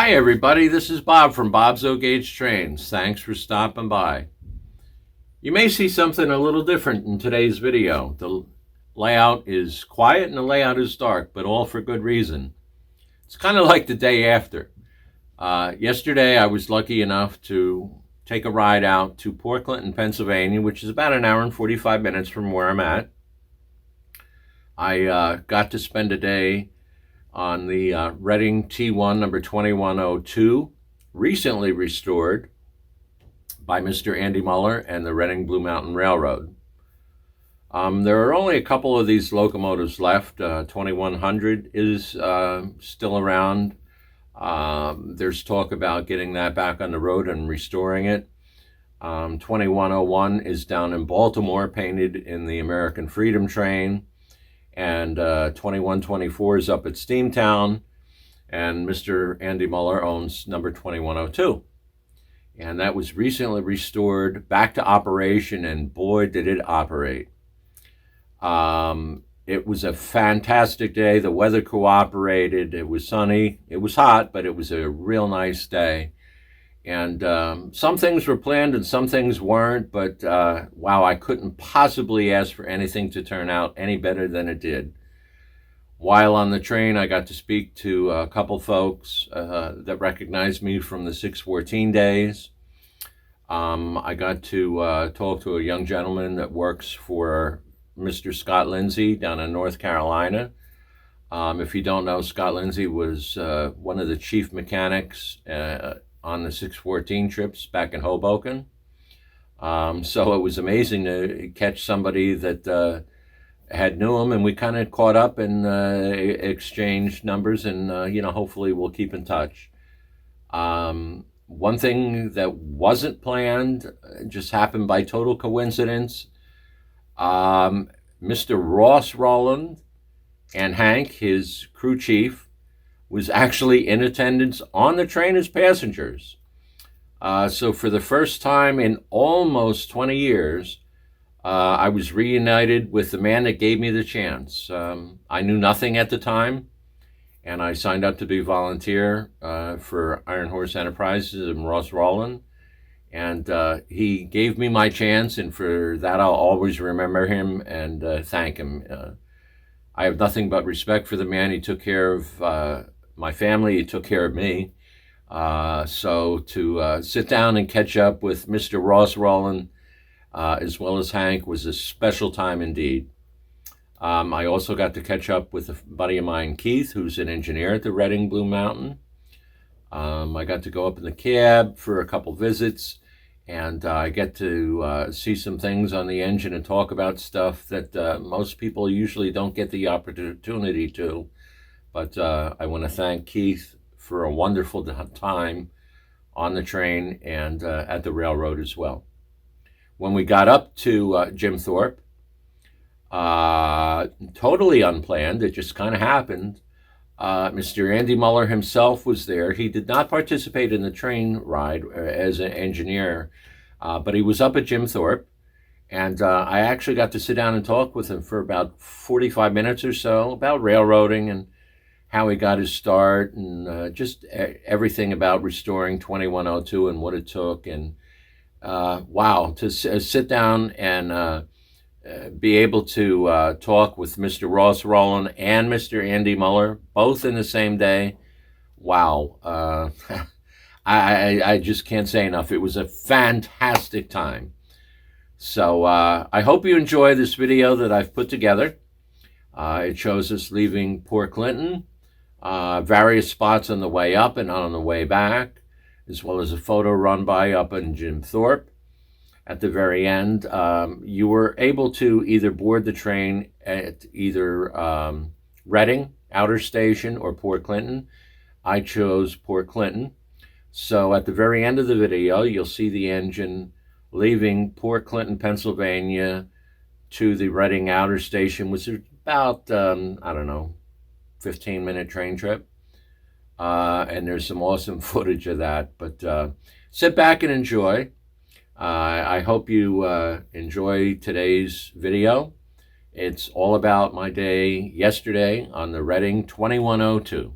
Hi everybody, this is Bob from Bob's O-Gauge Trains. Thanks for stopping by. You may see something a little different in today's video. The layout is quiet and the layout is dark, but all for good reason. It's kind of like the day after. Yesterday I was lucky enough to take a ride out to Port Clinton, Pennsylvania, which is about an hour and 45 minutes from where I'm at. I got to spend a day on the Reading T1 number 2102, recently restored by Mr. Andy Muller and the Reading Blue Mountain Railroad. There are only a couple of these locomotives left. 2100 is still around. There's talk about getting that back on the road and restoring it. 2101 is down in Baltimore, painted in the American Freedom Train. And 2124 is up at Steamtown, and Mr. Andy Muller owns number 2102. And that was recently restored back to operation, and boy, did it operate. It was a fantastic day. The weather cooperated. It was sunny. It was hot, but it was a real nice day. And some things were planned and some things weren't, but wow, I couldn't possibly ask for anything to turn out any better than it did. While on the train, I got to speak to a couple folks that recognized me from the 614 days. I got to talk to a young gentleman that works for Mr. Scott Lindsay down in North Carolina. If you don't know, Scott Lindsay was one of the chief mechanics on the 614 trips back in Hoboken. So it was amazing to catch somebody that had knew him, and we kind of caught up and exchanged numbers, and hopefully we'll keep in touch. One thing that wasn't planned just happened by total coincidence. Mr. Ross Rowland and Hank, his crew chief, was actually in attendance on the train as passengers. So for the first time in almost 20 years, I was reunited with the man that gave me the chance. I knew nothing at the time, and I signed up to be volunteer for Iron Horse Enterprises and Ross Rowland. And he gave me my chance, and for that I'll always remember him and thank him. I have nothing but respect for the man. He took care of my family, he took care of me. So to sit down and catch up with Mr. Ross Rowland, as well as Hank, was a special time indeed. I also got to catch up with a buddy of mine, Keith, who's an engineer at the Reading Blue Mountain. I got to go up in the cab for a couple visits, and I get to see some things on the engine and talk about stuff that most people usually don't get the opportunity to. But I want to thank Keith for a wonderful time on the train and at the railroad as well. When we got up to Jim Thorpe, totally unplanned, it just kind of happened. Mr. Andy Muller himself was there. He did not participate in the train ride as an engineer, but he was up at Jim Thorpe. And I actually got to sit down and talk with him for about 45 minutes or so about railroading and how he got his start, and just everything about restoring 2102 and what it took. And wow, to sit down and be able to talk with Mr. Ross Rowland and Mr. Andy Muller, both in the same day. Wow. I just can't say enough. It was a fantastic time. So I hope you enjoy this video that I've put together. It shows us leaving Port Clinton, various spots on the way up and on the way back, as well as a photo run by up in Jim Thorpe. At the very end, you were able to either board the train at either Reading, Outer Station, or Port Clinton. I chose Port Clinton. So at the very end of the video, you'll see the engine leaving Port Clinton, Pennsylvania to the Reading Outer Station, which is about, 15-minute train trip. And there's some awesome footage of that. But sit back and enjoy. I hope you enjoy today's video. It's all about my day yesterday on the Reading 2102.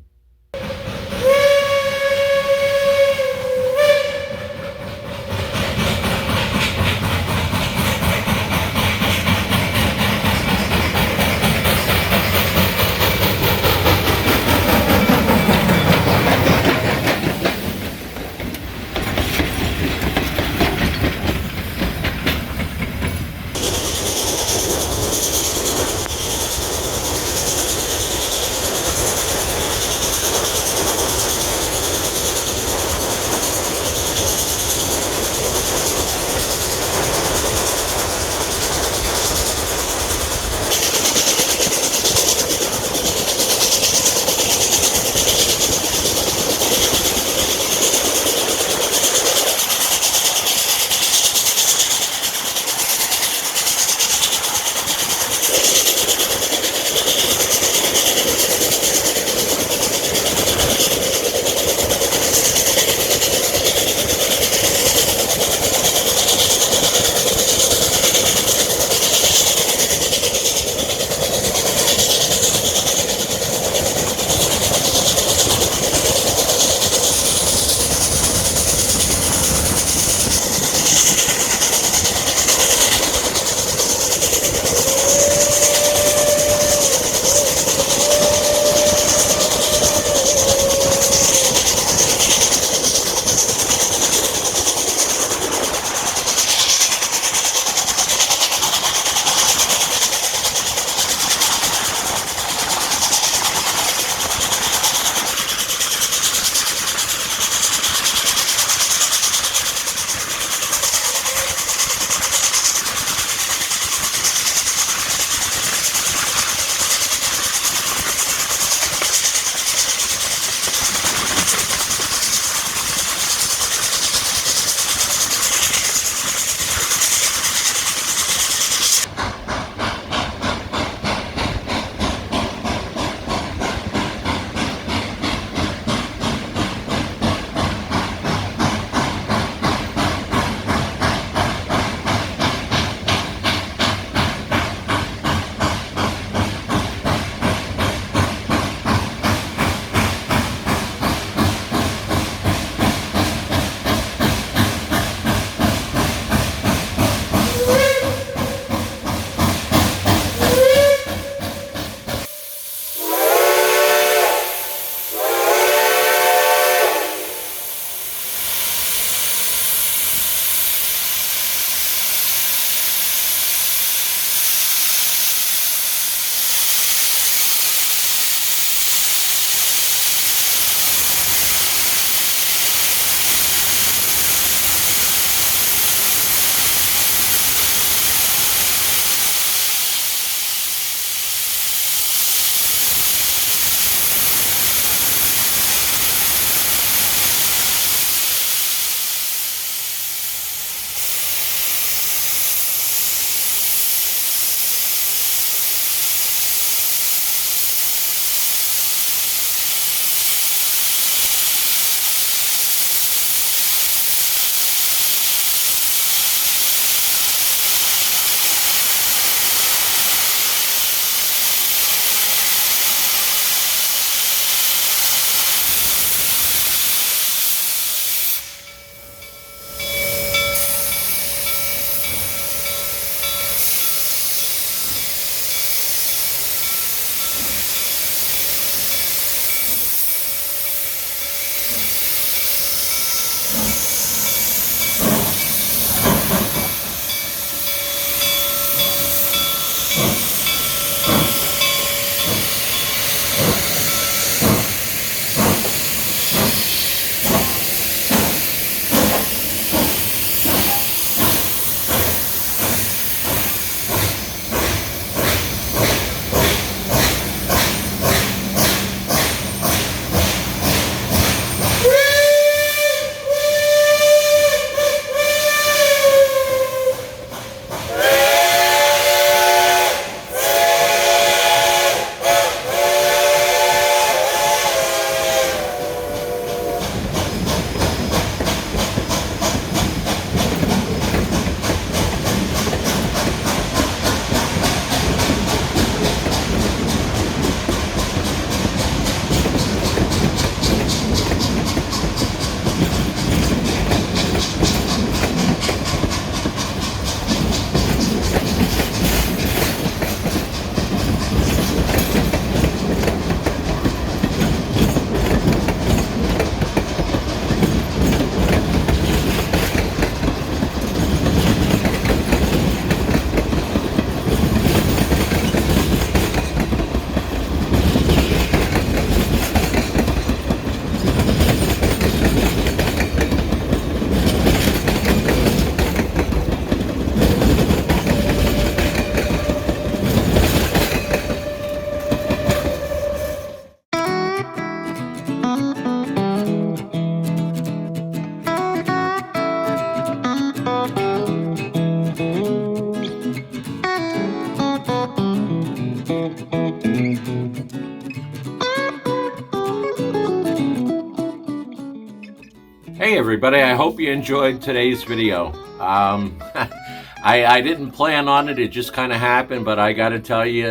everybody. I hope you enjoyed today's video. I didn't plan on it. It just kind of happened, but I got to tell you,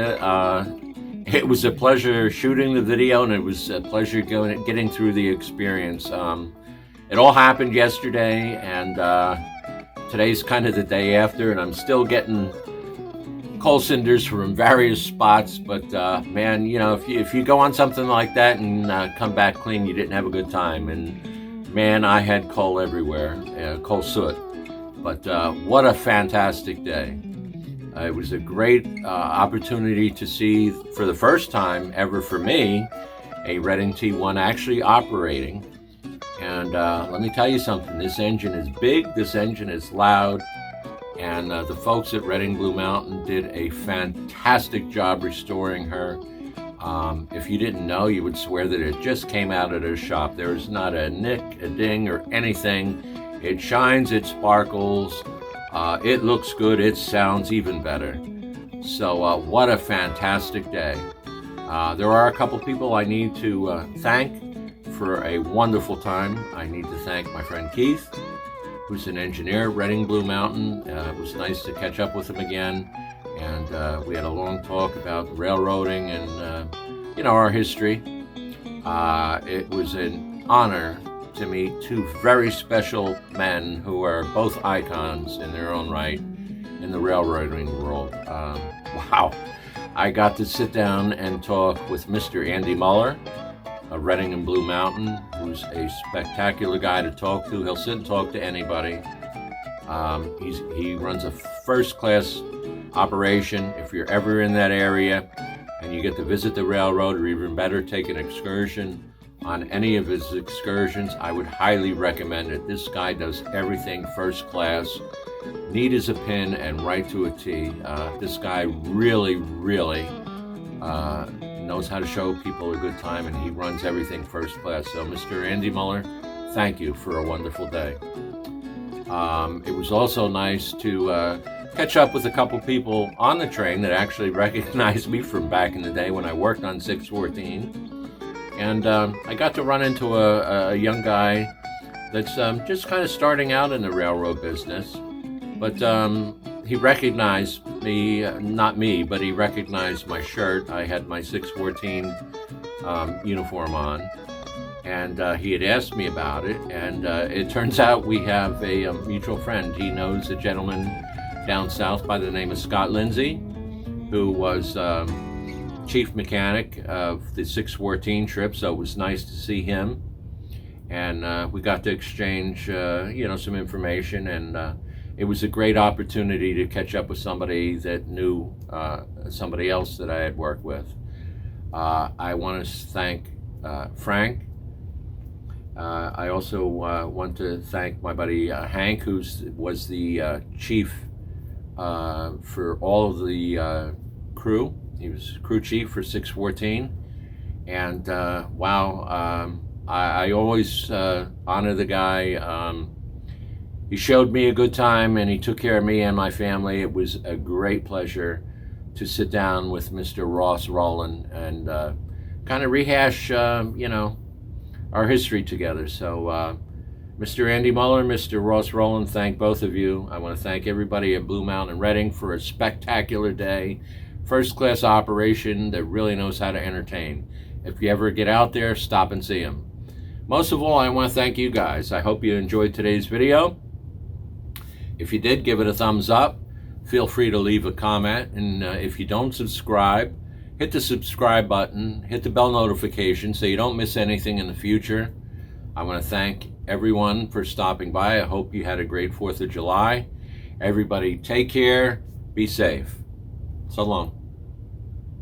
it was a pleasure shooting the video, and it was a pleasure getting through the experience. It all happened yesterday, and today's kind of the day after, and I'm still getting coal cinders from various spots. But man, you know, if you go on something like that and come back clean, you didn't have a good time. And man, I had coal everywhere, coal soot. But what a fantastic day. It was a great opportunity to see, for the first time ever for me, a Reading T1 actually operating. And let me tell you something, this engine is big, this engine is loud, and the folks at Reading Blue Mountain did a fantastic job restoring her. If you didn't know, you would swear that it just came out of their shop. There is not a nick, a ding, or anything. It shines, it sparkles, it looks good, it sounds even better. So what a fantastic day. There are a couple people I need to thank for a wonderful time. I need to thank my friend Keith, who's an engineer at Reading Blue Mountain. It was nice to catch up with him again, and we had a long talk about railroading and you know, our history. It was an honor to meet two very special men who are both icons in their own right in the railroading world. Wow. I got to sit down and talk with Mr. Andy Muller of Reading and Blue Mountain, who's a spectacular guy to talk to. He'll sit and talk to anybody. He runs a first-class operation. If you're ever in that area and you get to visit the railroad, or even better, take an excursion on any of his excursions, I would highly recommend it. This guy does everything first class, neat as a pin and right to a T. This guy really knows how to show people a good time, and he runs everything first class. So Mr. Andy Muller, thank you for a wonderful day. It was also nice to catch up with a couple people on the train that actually recognized me from back in the day when I worked on 614. And I got to run into a young guy that's just kind of starting out in the railroad business. But he recognized me, not me, but he recognized my shirt. I had my 614 uniform on. And he had asked me about it. And it turns out we have a mutual friend. He knows a gentleman down south by the name of Scott Lindsay, who was chief mechanic of the 614 trip, so it was nice to see him, and we got to exchange you know, some information, and it was a great opportunity to catch up with somebody that knew somebody else that I had worked with. I want to thank Frank. I also want to thank my buddy Hank, who was the chief for all of the crew. He was crew chief for 614, and wow, I always honor the guy. He showed me a good time, and he took care of me and my family. It was a great pleasure to sit down with Mr. Rowland and kind of rehash, you know, our history together. So Mr. Andy Muller, Mr. Rowland, thank both of you. I want to thank everybody at Blue Mountain and Reading for a spectacular day. First-class operation that really knows how to entertain. If you ever get out there, stop and see them. Most of all, I want to thank you guys. I hope you enjoyed today's video. If you did, give it a thumbs up. Feel free to leave a comment. And if you don't subscribe, hit the subscribe button. Hit the bell notification so you don't miss anything in the future. I want to thank everyone for stopping by. I hope you had a great 4th of July. Everybody take care. Be safe. So long.